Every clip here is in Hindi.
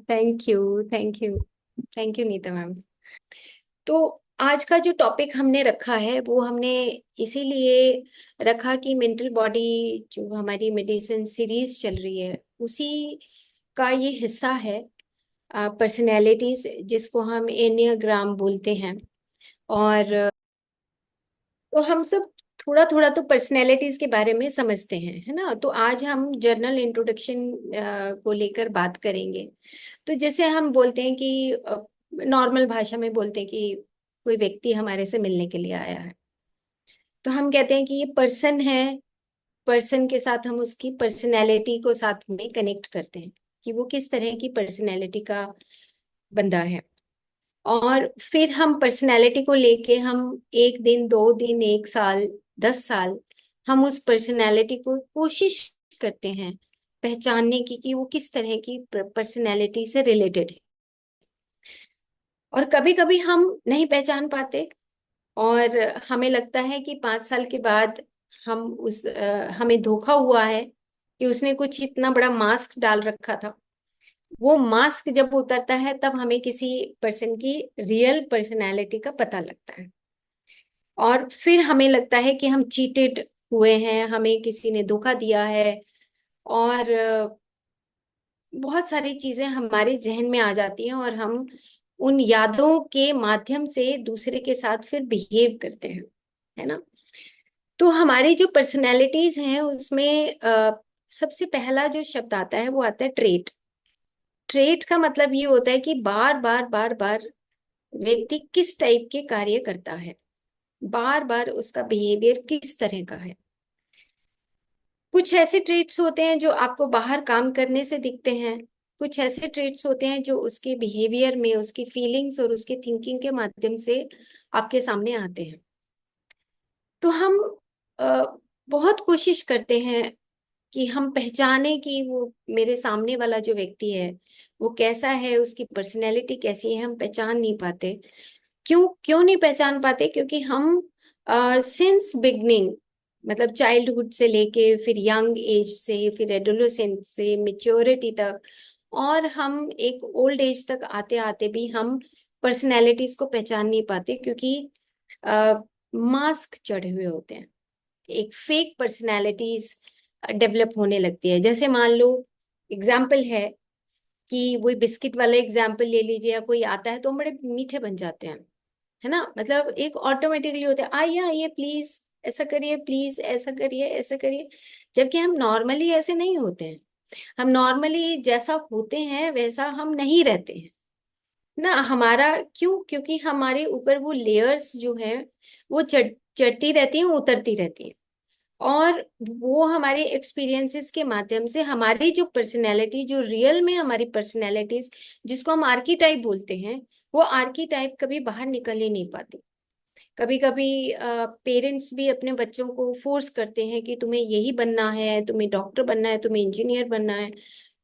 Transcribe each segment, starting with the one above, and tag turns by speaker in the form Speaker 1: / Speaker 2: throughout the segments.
Speaker 1: Thank you, thank you, thank you Neeta ma'am. तो आज का जो टॉपिक हमने रखा है वो हमने इसीलिए रखा कि मेंटल बॉडी, जो हमारी मेडिसिन सीरीज चल रही है, उसी का ये हिस्सा है। पर्सनैलिटीज, जिसको हम एनियाग्राम बोलते हैं। और तो हम सब थोड़ा थोड़ा तो पर्सनैलिटीज के बारे में समझते हैं, है ना। तो आज हम जर्नल इंट्रोडक्शन को लेकर बात करेंगे। तो जैसे हम बोलते हैं कि नॉर्मल भाषा में बोलते हैं कि कोई व्यक्ति हमारे से मिलने के लिए आया है, तो हम कहते हैं कि ये पर्सन है। पर्सन के साथ हम उसकी पर्सनैलिटी को साथ में कनेक्ट करते हैं कि वो किस तरह की पर्सनैलिटी का बंदा है। और फिर हम पर्सनैलिटी को लेके हम एक दिन, 2 दिन, 1 साल, 10 साल हम उस पर्सनैलिटी को कोशिश करते हैं पहचानने की कि वो किस तरह की पर्सनैलिटी से रिलेटेड है। और कभी कभी हम नहीं पहचान पाते, और हमें लगता है कि 5 साल के बाद हम हमें धोखा हुआ है कि उसने कुछ इतना बड़ा मास्क डाल रखा था। वो मास्क जब उतरता है तब हमें किसी पर्सन की रियल पर्सनैलिटी का पता लगता है। और फिर हमें लगता है कि हम चीटेड हुए हैं, हमें किसी ने धोखा दिया है। और बहुत सारी चीजें हमारे जहन में आ जाती हैं, और हम उन यादों के माध्यम से दूसरे के साथ फिर बिहेव करते हैं, है ना। तो हमारी जो पर्सनैलिटीज हैं उसमें सबसे पहला जो शब्द आता है वो आता है ट्रेट। ट्रेट का मतलब ये होता है कि बार बार बार बार व्यक्ति किस टाइप के कार्य करता है, बार बार उसका बिहेवियर किस तरह का है। कुछ ऐसे ट्रेट्स होते हैं जो आपको बाहर काम करने से दिखते हैं। कुछ ऐसे ट्रेट्स होते हैं जो उसके बिहेवियर में, उसकी फीलिंग्स और उसकी थिंकिंग के माध्यम से आपके सामने आते हैं। तो हम अ, बहुत कोशिश करते हैं कि हम पहचाने कि वो मेरे सामने वाला जो व्यक्ति है वो कैसा है, उसकी पर्सनैलिटी कैसी है। हम पहचान नहीं पाते। क्यों क्यों नहीं पहचान पाते? क्योंकि हम सिंस बिगनिंग, मतलब चाइल्डहुड से लेके फिर यंग एज से, फिर एडोलेसेंट से मेच्योरिटी तक, और हम एक ओल्ड एज तक आते आते भी हम पर्सनैलिटीज को पहचान नहीं पाते, क्योंकि मास्क चढ़े हुए होते हैं। एक फेक पर्सनैलिटीज डेवलप होने लगती है। जैसे मान लो, एग्जाम्पल है कि वही बिस्किट वाला एग्जाम्पल ले लीजिए, या कोई आता है तो हम बड़े मीठे बन जाते हैं, है ना। मतलब एक ऑटोमेटिकली होता है, आइए आइए प्लीज, ऐसा करिए प्लीज, ऐसा करिए ऐसा करिए। जबकि हम नॉर्मली ऐसे नहीं होते हैं। हम नॉर्मली जैसा होते हैं वैसा हम नहीं रहते हैं ना। हमारा क्यों? क्योंकि हमारे ऊपर वो लेयर्स जो है वो चढ़ती रहती हैं, उतरती रहती हैं। और वो हमारे एक्सपीरियंसेस के माध्यम से हमारी जो पर्सनैलिटी, जो रियल में हमारी पर्सनैलिटीज, जिसको हम आर्कीटाइप बोलते हैं, वो आर्कीटाइप कभी बाहर निकल ही नहीं पाती। कभी कभी पेरेंट्स भी अपने बच्चों को फोर्स करते हैं कि तुम्हें यही बनना है, तुम्हें डॉक्टर बनना है, तुम्हें इंजीनियर बनना है,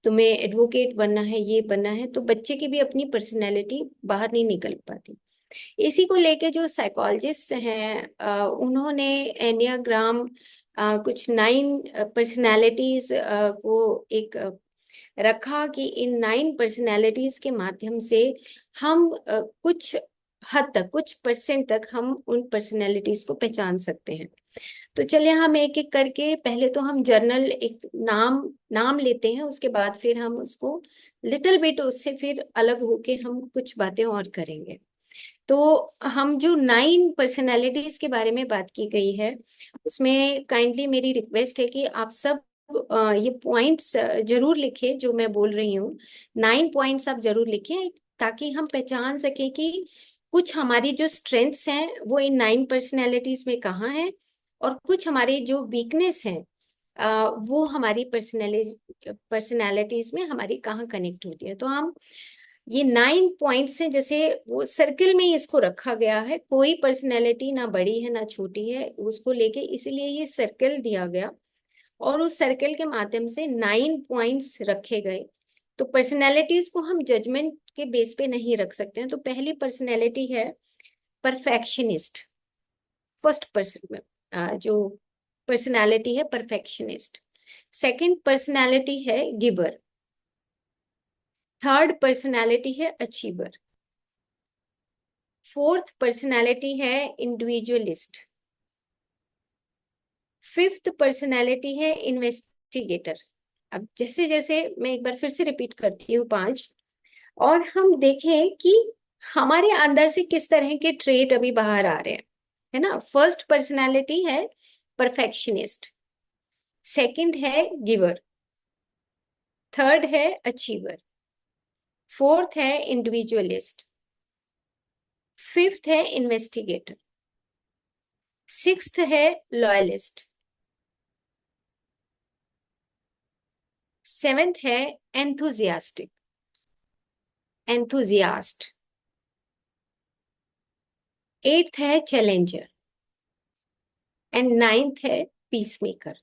Speaker 1: तुम्हें एडवोकेट बनना है, ये बनना है। तो बच्चे की भी अपनी पर्सनैलिटी बाहर नहीं निकल पाती। इसी को लेके जो साइकोलॉजिस्ट हैं, उन्होंने एनियाग्राम, कुछ 9 पर्सनालिटीज को एक रखा कि इन 9 पर्सनालिटीज के माध्यम से हम कुछ हद तक, कुछ परसेंट तक हम उन पर्सनालिटीज को पहचान सकते हैं। तो चलिए हम एक एक करके, पहले तो हम जर्नल एक नाम नाम लेते हैं, उसके बाद फिर हम उसको लिटिल बिट उससे फिर अलग होके हम कुछ बातें और करेंगे। तो हम जो 9 पर्सनालिटीज के बारे में बात की गई है, उसमें काइंडली मेरी रिक्वेस्ट है कि आप सब ये पॉइंट्स जरूर लिखें जो मैं बोल रही हूँ। 9 पॉइंट्स आप जरूर लिखें, ताकि हम पहचान सके कि कुछ हमारी जो स्ट्रेंथ्स हैं वो इन 9 पर्सनालिटीज में कहाँ हैं, और कुछ हमारी जो वीकनेस हैं वो हमारी पर्सनैलिटीज में हमारी कहाँ कनेक्ट होती है। तो हम ये 9 पॉइंट्स हैं, जैसे वो सर्कल में ही इसको रखा गया है। कोई पर्सनैलिटी ना बड़ी है ना छोटी है उसको लेके, इसीलिए ये सर्कल दिया गया। और उस सर्कल के माध्यम से 9 पॉइंट्स रखे गए। तो पर्सनैलिटीज को हम जजमेंट के बेस पे नहीं रख सकते हैं। तो पहली पर्सनैलिटी है परफेक्शनिस्ट। फर्स्ट पर्सन जो पर्सनैलिटी है परफेक्शनिस्ट। सेकंड पर्सनैलिटी है गिवर। थर्ड पर्सनालिटी है अचीवर। फोर्थ पर्सनालिटी है इंडिविजुअलिस्ट। फिफ्थ पर्सनालिटी है इन्वेस्टिगेटर। अब जैसे जैसे मैं एक बार फिर से रिपीट करती हूँ पांच, और हम देखें कि हमारे अंदर से किस तरह के ट्रेट अभी बाहर आ रहे हैं, है ना। फर्स्ट पर्सनालिटी है परफेक्शनिस्ट, सेकंड है गिवर, थर्ड है अचीवर, फोर्थ है इंडिविजुअलिस्ट, फिफ्थ है इन्वेस्टिगेटर, सिक्स्थ है लॉयलिस्ट, सेवेंथ है एंथुजियास्टिक, एंथुजियास्ट, एट्थ है चैलेंजर, एंड नाइन्थ है पीस मेकर।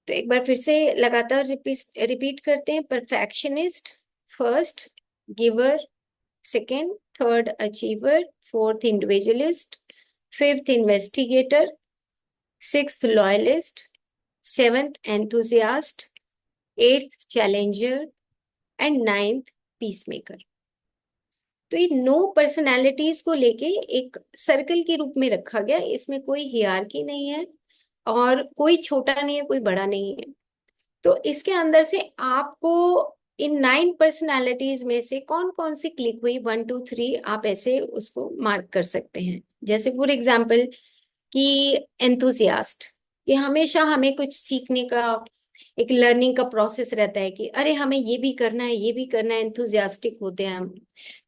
Speaker 1: तो एक बार फिर से लगातार रिपीट करते हैं। Perfectionist first, giver second, third achiever, fourth individualist, fifth investigator, sixth loyalist, seventh enthusiast, eighth challenger, and ninth peace maker. तो ये 9 पर्सनालिटीज को लेके एक सर्कल के रूप में रखा गया। इसमें कोई हियरार्की नहीं है और कोई छोटा नहीं है, कोई बड़ा नहीं है। तो इसके अंदर से आपको इन 9 पर्सनालिटीज में से कौन कौन सी क्लिक हुई, 1 2 3, आप ऐसे उसको मार्क कर सकते हैं। जैसे फॉर एग्जाम्पल कि एंथुसियास्ट, कि हमेशा हमें कुछ सीखने का एक लर्निंग का प्रोसेस रहता है कि अरे हमें ये भी करना है, ये भी करना है। एंथुसियास्टिक होते हैं हम,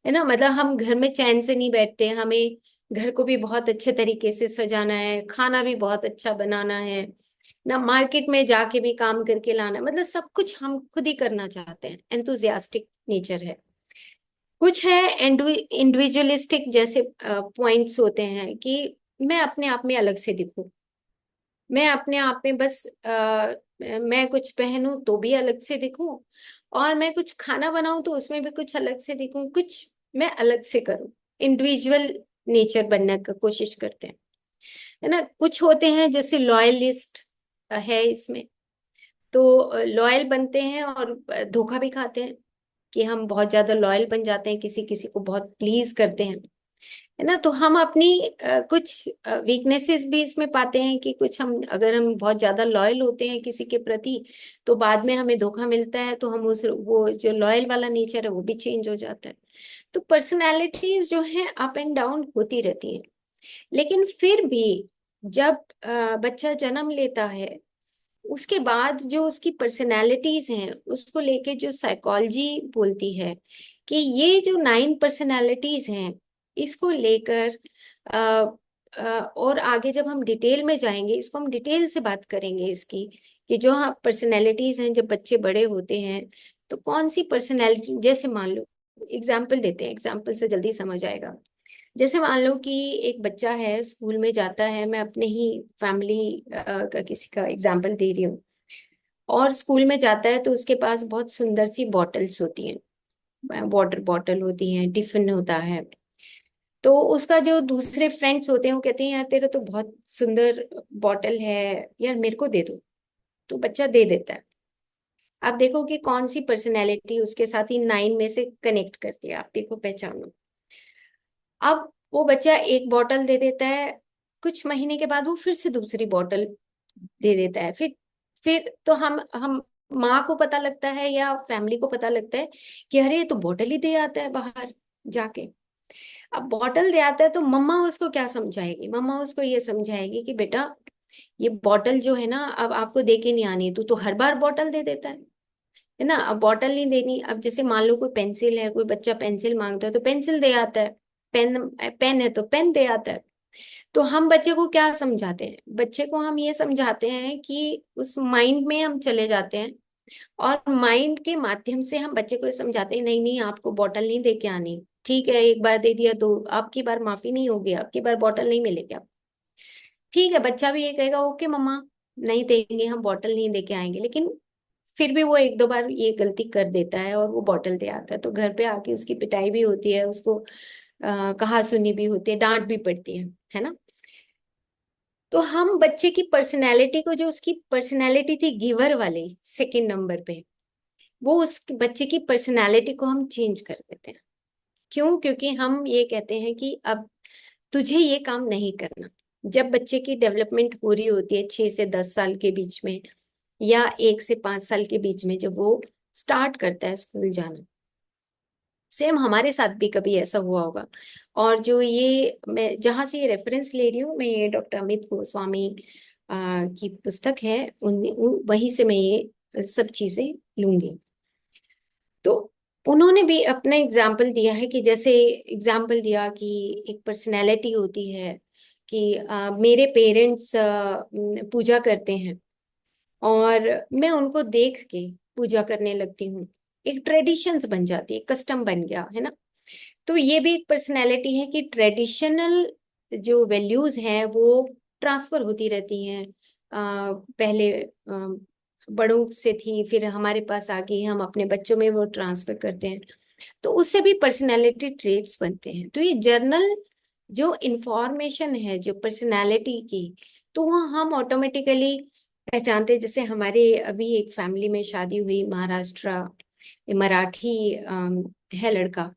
Speaker 1: है ना। मतलब हम घर में चैन से नहीं बैठते, हमें घर को भी बहुत अच्छे तरीके से सजाना है, खाना भी बहुत अच्छा बनाना है ना, मार्केट में जाके भी काम करके लाना है। मतलब सब कुछ हम खुद ही करना चाहते हैं, एंथुसियास्टिक नेचर है। कुछ है इंडिविजुअलिस्टिक, जैसे पॉइंट्स होते हैं कि मैं अपने आप में अलग से दिखूं, मैं अपने आप में बस मैं कुछ पहनूं तो भी अलग से दिखूं, और मैं कुछ खाना बनाऊं तो उसमें भी कुछ अलग से दिखूं, कुछ मैं अलग से करूं। इंडिविजुअल नेचर बनने का कोशिश करते हैं, है ना। कुछ होते हैं जैसे लॉयलिस्ट है इसमें, तो लॉयल बनते हैं और धोखा भी खाते हैं कि हम बहुत ज्यादा लॉयल बन जाते हैं, किसी किसी को बहुत प्लीज करते हैं, है ना। तो हम अपनी कुछ वीकनेसेस भी इसमें पाते हैं कि कुछ हम, अगर हम बहुत ज्यादा लॉयल होते हैं किसी के प्रति, तो बाद में हमें धोखा मिलता है, तो हम उस वो जो लॉयल वाला नेचर है वो भी चेंज हो जाता है। तो पर्सनैलिटीज जो है अप एंड डाउन होती रहती हैं। लेकिन फिर भी जब बच्चा जन्म लेता है, उसके बाद जो उसकी पर्सनैलिटीज हैं उसको लेके जो साइकोलॉजी बोलती है कि ये जो 9 पर्सनैलिटीज हैं, इसको लेकर अ, और आगे जब हम डिटेल में जाएंगे, इसको हम डिटेल से बात करेंगे इसकी, कि जो हाँ पर्सनैलिटीज हैं जब बच्चे बड़े होते हैं, तो कौन सी पर्सनैलिटी। जैसे मान लो, एग्जाम्पल देते हैं, एग्जाम्पल से जल्दी समझ आएगा। जैसे मान लो कि एक बच्चा है, स्कूल में जाता है, मैं अपने ही फैमिली का किसी का एग्जाम्पल दे रही हूँ। और स्कूल में जाता है तो उसके पास बहुत सुंदर सी बॉटल्स होती हैं, वाटर बॉटल होती हैं, टिफिन होता है। तो उसका जो दूसरे फ्रेंड्स होते हैं वो कहते हैं यार तेरा तो बहुत सुंदर बॉटल है, यार मेरे को दे दो। तो बच्चा दे देता है। आप देखो कि कौन सी पर्सनैलिटी उसके साथ ही 9 में से कनेक्ट करती है, आप देखो, पहचानो। अब वो बच्चा एक बॉटल दे देता है, कुछ महीने के बाद वो फिर से दूसरी बॉटल दे देता है। फिर तो हम माँ को पता लगता है या फैमिली को पता लगता है कि अरे ये तो बॉटल ही दे आता है बाहर जाके। अब बॉटल दे आता है तो मम्मा उसको क्या समझाएगी, मम्मा उसको ये समझाएगी कि बेटा ये बॉटल जो है ना, अब आपको दे के नहीं आनी, तू तो हर बार बॉटल दे देता है ना। अब बॉटल नहीं देनी। अब जैसे मान लो कोई पेंसिल है, कोई बच्चा पेंसिल मांगता है तो पेंसिल दे आता है, पेन पेन है तो पेन दे आता है। तो हम बच्चे को क्या समझाते हैं, बच्चे को हम ये समझाते हैं कि उस माइंड में हम चले जाते हैं, और माइंड के माध्यम से हम बच्चे को ये समझाते हैं नहीं नहीं आपको बॉटल नहीं दे के आनी, ठीक है एक बार दे दिया तो आपकी बार माफी नहीं होगी, आपकी बार बॉटल नहीं मिलेगी आपको। ठीक है, बच्चा भी ये कहेगा ओके मम्मा, नहीं देंगे, हम बॉटल नहीं दे के आएंगे। लेकिन फिर भी वो एक दो बार ये गलती कर देता है और वो बॉटल दे आता है, तो घर पे आके उसकी पिटाई भी होती है, उसको कहा सुनी भी होती है, डांट भी पड़ती है ना। तो हम बच्चे की पर्सनैलिटी को, जो उसकी पर्सनैलिटी थी गिवर वाली सेकंड नंबर पे, वो उस बच्चे की पर्सनालिटी को हम चेंज कर देते हैं। क्यों? क्योंकि हम ये कहते हैं कि अब तुझे ये काम नहीं करना। जब बच्चे की डेवलपमेंट हो रही होती है 6 से 10 साल के बीच में, या 1 से 5 साल के बीच में, जब वो स्टार्ट करता है स्कूल जाना, सेम हमारे साथ भी कभी ऐसा हुआ होगा। और जो ये मैं जहां से ये रेफरेंस ले रही हूँ, मैं ये डॉक्टर अमित गोस्वामी की पुस्तक है, वहीं से मैं ये सब चीजें लूंगी। तो उन्होंने भी अपना एग्जाम्पल दिया है कि जैसे एग्जाम्पल दिया कि एक पर्सनैलिटी होती है कि मेरे पेरेंट्स पूजा करते हैं और मैं उनको देख के पूजा करने लगती हूँ। एक ट्रेडिशंस बन जाती है, कस्टम बन गया है ना। तो ये भी एक पर्सनैलिटी है कि ट्रेडिशनल जो वैल्यूज हैं वो ट्रांसफर होती रहती हैं। पहले बड़ों से थी, फिर हमारे पास आ गई, हम अपने बच्चों में वो ट्रांसफर करते हैं। तो उससे भी पर्सनैलिटी ट्रेट्स बनते हैं। तो ये जर्नल जो इंफॉर्मेशन है जो पर्सनैलिटी की, तो वो हम ऑटोमेटिकली पहचानते हैं। जैसे हमारे अभी एक फैमिली में शादी हुई, महाराष्ट्र, मराठी है लड़का।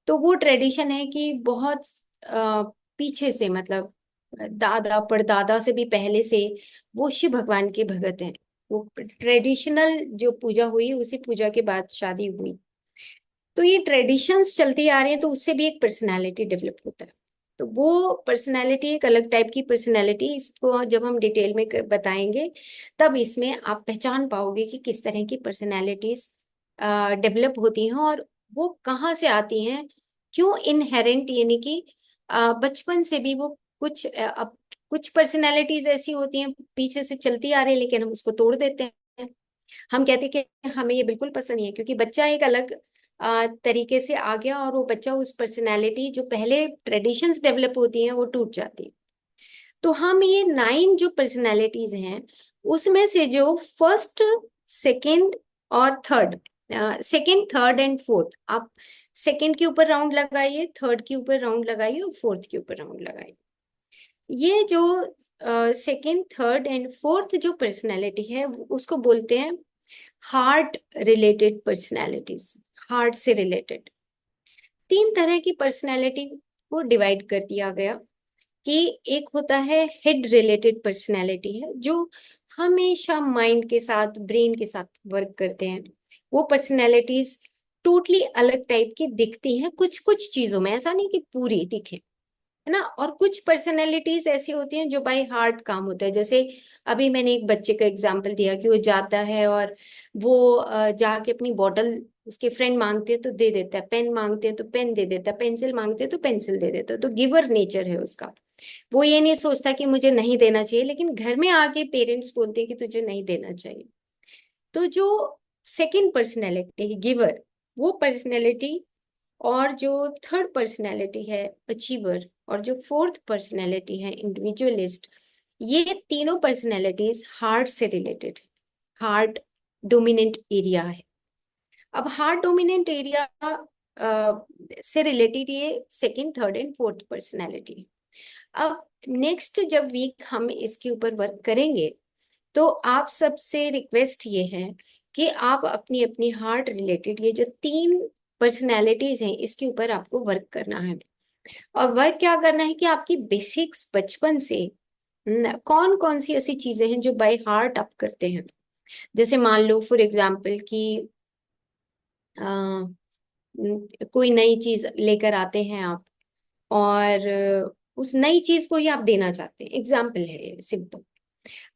Speaker 1: तो वो ट्रेडिशन है कि बहुत पीछे से, मतलब दादा परदादा से भी पहले से वो शिव भगवान के भगत हैं। वो ट्रेडिशनल जो पूजा हुई, उसी पूजा के बाद शादी हुई। तो ये ट्रेडिशंस चलती आ रही है, तो उससे भी एक पर्सनालिटी डेवलप होता है। तो वो पर्सनालिटी एक अलग टाइप की पर्सनालिटी, इसको जब हम डिटेल में बताएंगे, तब इसमें आप पहचान पाओगे कि किस तरह की पर्सनालिटीज डेवलप होती हैं और वो कहाँ से आती हैं। क्यों इनहेरेंट, यानी कि बचपन से भी वो कुछ अब कुछ पर्सनालिटीज ऐसी होती हैं पीछे से चलती आ रही है, लेकिन हम उसको तोड़ देते हैं। हम कहते हैं कि हमें ये बिल्कुल पसंद नहीं है, क्योंकि बच्चा एक अलग तरीके से आ गया और वो बच्चा उस पर्सनालिटी जो पहले ट्रेडिशंस डेवलप होती हैं वो टूट जाती है। तो हम ये 9 जो पर्सनालिटीज हैं, उसमें से जो फर्स्ट, सेकंड और third, second, third and fourth, आप सेकंड के ऊपर राउंड लगाइए, थर्ड के ऊपर राउंड लगाइए और फोर्थ के ऊपर राउंड लगाइए। ये जो सेकंड, थर्ड एंड फोर्थ जो पर्सनालिटी है, उसको बोलते हैं हार्ट रिलेटेड पर्सनालिटीज। हार्ट से रिलेटेड 3 तरह की पर्सनालिटी को डिवाइड कर दिया गया कि एक होता है हेड रिलेटेड पर्सनालिटी, है जो हमेशा माइंड के साथ, ब्रेन के साथ वर्क करते हैं। वो पर्सनालिटीज टोटली अलग टाइप की दिखती हैं कुछ कुछ चीजों में, ऐसा नहीं कि पूरी दिखे, है ना। और कुछ पर्सनैलिटीज ऐसी होती हैं जो बाय हार्ट काम होता है। जैसे अभी मैंने एक बच्चे का एग्जांपल दिया कि वो जाता है और वो जाके अपनी बॉटल, उसके फ्रेंड मांगते हैं तो दे देता है, पेन मांगते हैं तो पेन दे देता है, पेंसिल मांगते हैं तो पेंसिल दे देता है। तो गिवर नेचर है उसका। वो ये नहीं सोचता कि मुझे नहीं देना चाहिए, लेकिन घर में आके पेरेंट्स बोलते हैं कि तुझे नहीं देना चाहिए। तो जो सेकंड पर्सनैलिटी है गिवर, वो पर्सनैलिटी, और जो थर्ड पर्सनैलिटी है अचीवर, और जो फोर्थ पर्सनैलिटी है इंडिविजुअलिस्ट, ये तीनों पर्सनैलिटीज हार्ट से रिलेटेड, हार्ट डोमिनेंट एरिया है। अब हार्ट डोमिनेंट एरिया से रिलेटेड ये second, third and fourth personality. अब नेक्स्ट जब वीक हम इसके ऊपर वर्क करेंगे, तो आप सबसे रिक्वेस्ट ये है कि आप अपनी अपनी हार्ट रिलेटेड ये जो 3 पर्सनैलिटीज हैं, इसके ऊपर आपको वर्क करना है। और वर्क क्या करना है कि आपकी बेसिक्स बचपन से कौन कौन सी ऐसी चीजें हैं जो बाय हार्ट आप करते हैं। जैसे मान लो फॉर एग्जाम्पल कि कोई नई चीज लेकर आते हैं आप, और उस नई चीज को ही आप देना चाहते हैं। एग्जाम्पल है ये सिंपल।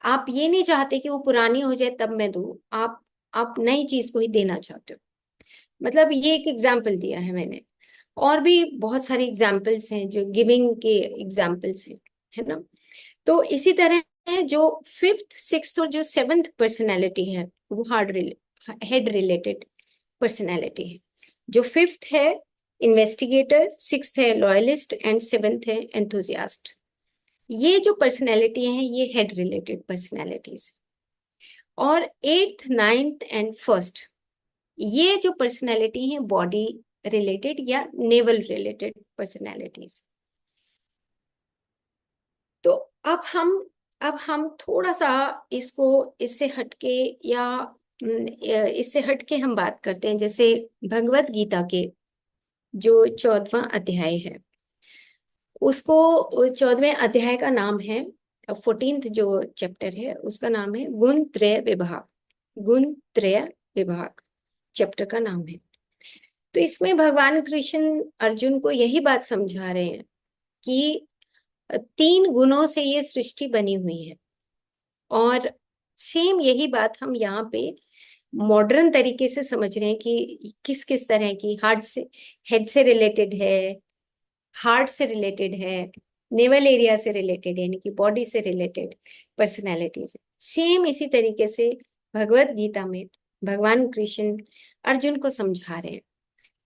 Speaker 1: आप ये नहीं चाहते कि वो पुरानी हो जाए तब मैं दूं, आप नई चीज को ही देना चाहते हो। मतलब ये एक एग्जाम्पल दिया है मैंने। और भी बहुत सारी एग्जाम्पल्स हैं जो गिविंग के एग्जाम्पल्स हैं, है ना। तो इसी तरह है जो फिफ्थ, सिक्स्थ और जो सेवन्थ पर्सनैलिटी है, वो हेड रिलेटेड पर्सनैलिटी है। जो फिफ्थ है इन्वेस्टिगेटर, सिक्स्थ है लॉयलिस्ट एंड सेवन्थ है एंथुजियास्ट। ये जो पर्सनैलिटी है ये हेड रिलेटेड पर्सनैलिटीज। और एट्थ, नाइन्थ एंड फर्स्ट, ये जो पर्सनैलिटी है बॉडी रिलेटेड या नेवल रिलेटेड पर्सनैलिटीज। तो अब हम थोड़ा सा इसको इससे हटके, या इससे हट के हम बात करते हैं, जैसे भगवत गीता के जो 14वां अध्याय है, उसको 14वें अध्याय का नाम है, 14th जो चैप्टर है उसका नाम है गुण त्रय विभाग। गुण त्रय विभाग चैप्टर का नाम है। तो इसमें भगवान कृष्ण अर्जुन को यही बात समझा रहे हैं कि 3 गुणों से ये सृष्टि बनी हुई है। और सेम यही बात हम यहाँ पे मॉडर्न तरीके से समझ रहे हैं कि किस किस तरह की हार्ट से, हेड से रिलेटेड है, हार्ट से रिलेटेड है, नेवल एरिया से रिलेटेड, यानी कि बॉडी से रिलेटेड पर्सनैलिटीज। सेम इसी तरीके से भगवत गीता में भगवान कृष्ण अर्जुन को समझा रहे हैं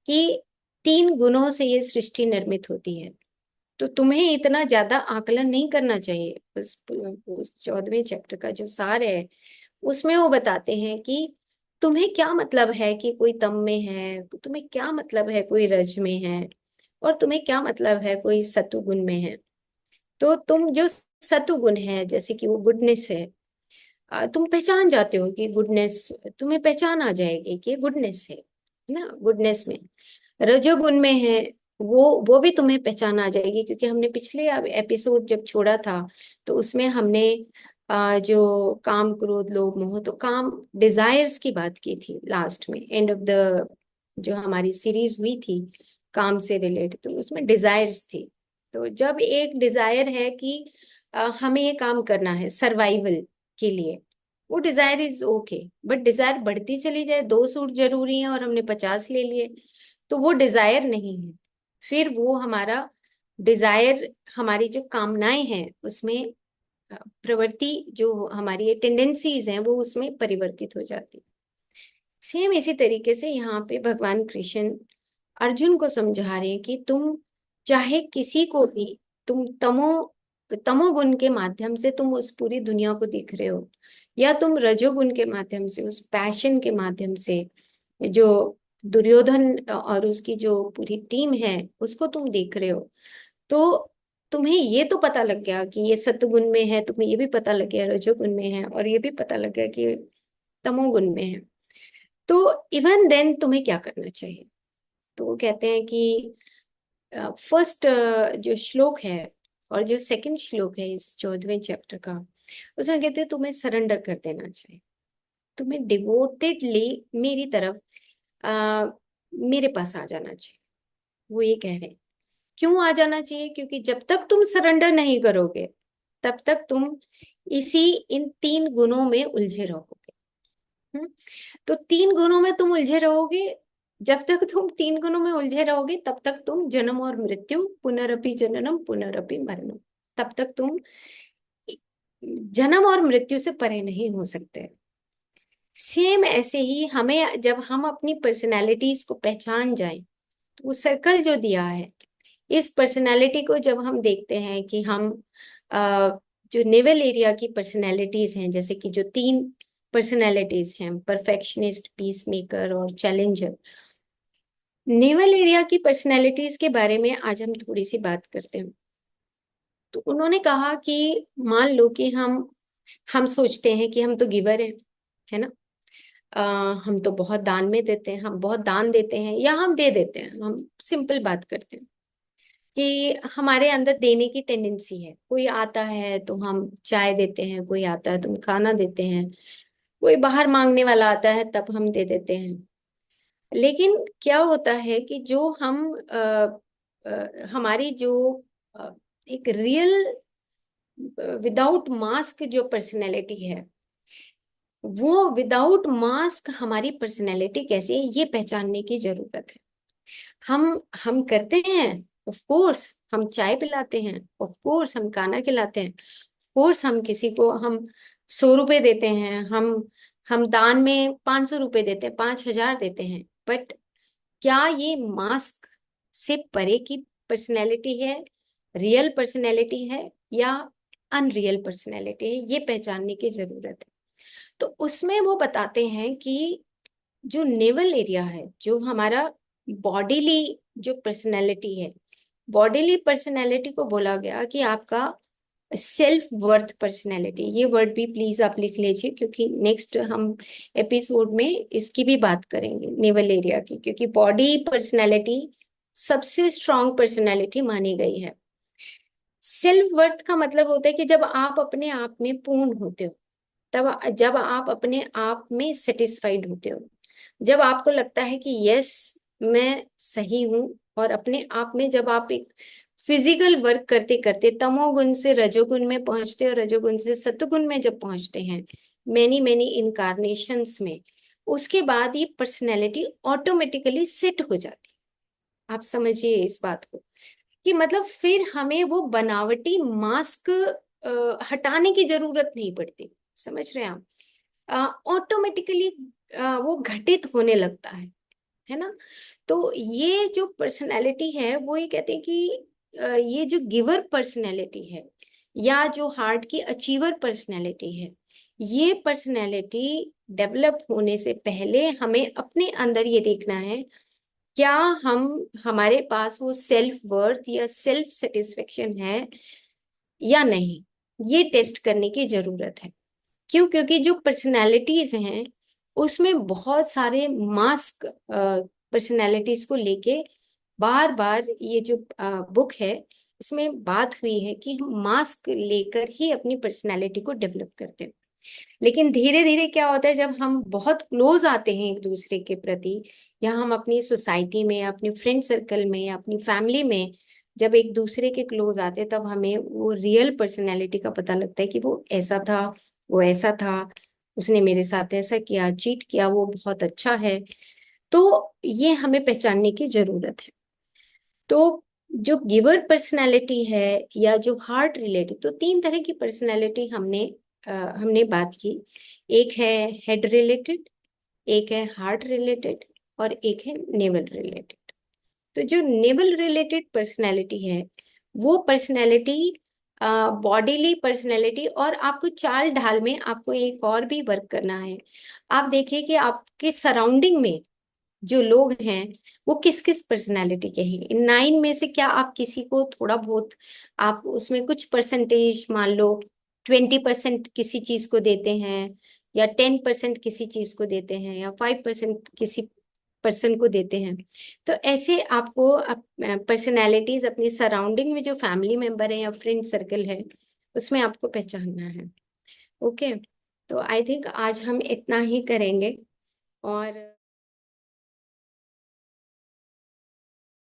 Speaker 1: कि 3 गुणों से ये सृष्टि निर्मित होती है। तो तुम्हें इतना ज्यादा आकलन नहीं करना चाहिए। उस 14वें चैप्टर का जो सार है उसमें वो बताते हैं कि तुम्हें क्या मतलब है कि कोई तम में है, तुम्हें क्या मतलब है कोई रज में है, और तुम्हें क्या मतलब है कोई सतुगुण में है। तो तुम जो सतुगुण है, जैसे कि वो गुडनेस है, तुम पहचान जाते हो कि गुडनेस, तुम्हें पहचान आ जाएगी कि गुडनेस है ना, गुडनेस में। रजोगुण में है, वो भी तुम्हें पहचान आ जाएगी, क्योंकि हमने पिछले एपिसोड जब छोड़ा था तो उसमें हमने जो काम क्रोध लोभ मोह, तो काम डिजायर्स की बात की थी लास्ट में, एंड ऑफ द जो हमारी सीरीज हुई थी काम से रिलेटेड, तो उसमें डिजायर्स थी। तो जब एक डिजायर है कि हमें ये काम करना है सर्वाइवल के लिए, वो desire is okay, but desire बढ़ती चली जाए, 2 सूट जरूरी हैं और हमने 50 ले लिए, तो वो डिजायर नहीं है। फिर वो हमारा डिजायर, हमारी जो कामनाएं हैं उसमें प्रवृत्ति, जो हमारी टेंडेंसीज हैं वो उसमें परिवर्तित हो जाती। सेम इसी तरीके से यहाँ पे भगवान कृष्ण अर्जुन को समझा रहे हैं कि तुम चाहे किसी को भी, तुम तमोगुण के माध्यम से तुम उस पूरी दुनिया को देख रहे हो, या तुम रजोगुण के माध्यम से, उस पैशन के माध्यम से, जो दुर्योधन और उसकी जो पूरी टीम है उसको तुम देख रहे हो, तो तुम्हें ये तो पता लग गया कि ये सत्वगुण में है, तुम्हें ये भी पता लग गया रजोगुण में है, और ये भी पता लग गया कि तमोगुण में है। तो इवन देन तुम्हें क्या करना चाहिए? तो वो कहते हैं कि फर्स्ट जो श्लोक है और जो सेकंड श्लोक है इस 14वें चैप्टर का, उसमें कहते हैं तुम्हें सरेंडर कर देना चाहिए, तुम्हें डिवोटेडली मेरी तरफ, आ, मेरे पास आ जाना चाहिए। वो ये कह रहे हैं क्यों आ जाना चाहिए, क्योंकि जब तक तुम सरेंडर नहीं करोगे तब तक तुम इसी इन 3 गुणों में उलझे रहोगे। हम्म? तो 3 गुणों में तुम उलझे रहोगे, जब तक तुम 3 गुणों में उलझे रहोगे तब तक तुम जन्म और मृत्यु, पुनरपि जननम पुनरपि मरणम, तब तक तुम जन्म और मृत्यु से परे नहीं हो सकते। सेम ऐसे ही हमें, जब हम अपनी पर्सनैलिटीज को पहचान जाएं, तो वो सर्कल जो दिया है, इस पर्सनैलिटी को जब हम देखते हैं कि हम जो नेवल एरिया की पर्सनैलिटीज हैं, जैसे कि जो 3 पर्सनैलिटीज हैं, परफेक्शनिस्ट, पीस मेकर और चैलेंजर, नेवल एरिया की पर्सनैलिटीज के बारे में आज हम थोड़ी सी बात करते हैं। तो उन्होंने कहा कि मान लो कि हम सोचते हैं कि हम तो गिवर हैं, है ना, हम तो बहुत दान में देते हैं, हम बहुत दान देते हैं या हम दे देते हैं, हम सिंपल बात करते हैं कि हमारे अंदर देने की टेंडेंसी है। कोई आता है तो हम चाय देते हैं, कोई आता है तो हम खाना देते हैं, कोई बाहर मांगने वाला आता है तब हम दे देते हैं। लेकिन क्या होता है कि जो हमारी जो एक रियल विदाउट मास्क जो पर्सनैलिटी है, वो विदाउट मास्क हमारी पर्सनैलिटी कैसी है ये पहचानने की जरूरत है। हम करते हैं, ऑफ कोर्स हम चाय पिलाते हैं, ऑफ कोर्स हम खाना खिलाते हैं, ऑफ कोर्स हम किसी को हम 100 रुपए देते हैं, हम दान में 500 रुपए देते हैं, 5,000 देते हैं, बट क्या ये मास्क से परे की पर्सनैलिटी है, रियल पर्सनैलिटी है या अनरियल पर्सनैलिटी है, ये पहचानने की जरूरत है। तो उसमें वो बताते हैं कि जो नेवल एरिया है, जो हमारा बॉडीली जो पर्सनैलिटी है, बॉडीली पर्सनैलिटी को बोला गया कि आपका सेल्फ वर्थ पर्सनैलिटी, ये वर्ड भी प्लीज आप लिख लीजिए, क्योंकि नेक्स्ट हम एपिसोड में इसकी भी बात करेंगे, नेवल एरिया की, क्योंकि बॉडी पर्सनैलिटी सबसे स्ट्रांग पर्सनैलिटी मानी गई है। सेल्फ वर्थ का मतलब होता है कि जब आप अपने आप में पूर्ण होते हो, तब जब आप अपने आप में सेटिस्फाइड होते हो, जब आपको लगता है कि यस मैं सही हूं, और अपने आप में जब आप एक फिजिकल वर्क करते करते तमोगुण से रजोगुण में पहुंचते हो, रजोगुण से सतोगुण में जब पहुंचते हैं, मैनी मैनी इनकारनेशंस में, उसके बाद ये पर्सनैलिटी ऑटोमेटिकली सेट हो जाती है। आप समझिए इस बात को, कि मतलब फिर हमें वो बनावटी मास्क हटाने की जरूरत नहीं पड़ती। समझ रहे हैं आप? ऑटोमेटिकली वो घटित होने लगता है ना। तो ये जो पर्सनैलिटी है वो ये कहते हैं कि ये जो गिवर पर्सनैलिटी है, या जो हार्ट की अचीवर पर्सनैलिटी है, ये पर्सनैलिटी डेवलप होने से पहले हमें अपने अंदर ये देखना है, क्या हम हमारे पास वो सेल्फ वर्थ या सेल्फ सेटिस्फेक्शन है या नहीं, ये टेस्ट करने की जरूरत है। क्यों? क्योंकि जो पर्सनालिटीज हैं उसमें बहुत सारे मास्क पर्सनालिटीज को लेके बार बार ये जो बुक है, इसमें बात हुई है कि हम मास्क लेकर ही अपनी पर्सनालिटी को डेवलप करते हैं। लेकिन धीरे धीरे क्या होता है, जब हम बहुत क्लोज आते हैं एक दूसरे के प्रति, या हम अपनी सोसाइटी में, अपनी फ्रेंड सर्कल में, या अपनी फैमिली में जब एक दूसरे के क्लोज आते हैं, तब हमें वो रियल पर्सनैलिटी का पता लगता है कि वो ऐसा था, वो ऐसा था, उसने मेरे साथ ऐसा किया, चीट किया, वो बहुत अच्छा है। तो ये हमें पहचानने की जरूरत है। तो जो गिवर पर्सनालिटी है या जो हार्ट रिलेटेड, तो तीन तरह की पर्सनालिटी हमने बात की। एक है हेड रिलेटेड, एक है हार्ट रिलेटेड, और एक है नेवल रिलेटेड। तो जो नेवल रिलेटेड पर्सनालिटी है, वो पर्सनालिटी बॉडीली पर्सनालिटी, और आपको चाल ढाल में आपको एक और भी वर्क करना है। आप देखिए कि आपके सराउंडिंग में जो लोग हैं वो किस किस पर्सनालिटी के हैं। इन 9 में से क्या आप किसी को थोड़ा बहुत, आप उसमें कुछ परसेंटेज, मान लो 20% किसी चीज को देते हैं, या 10% किसी चीज को देते हैं, या 5% किसी पर्सन को देते हैं। तो ऐसे आपको पर्सनालिटीज अपनी सराउंडिंग में जो फैमिली मेंबर है या फ्रेंड सर्कल है, उसमें आपको पहचानना है। ओके, तो आई थिंक आज हम इतना ही करेंगे। और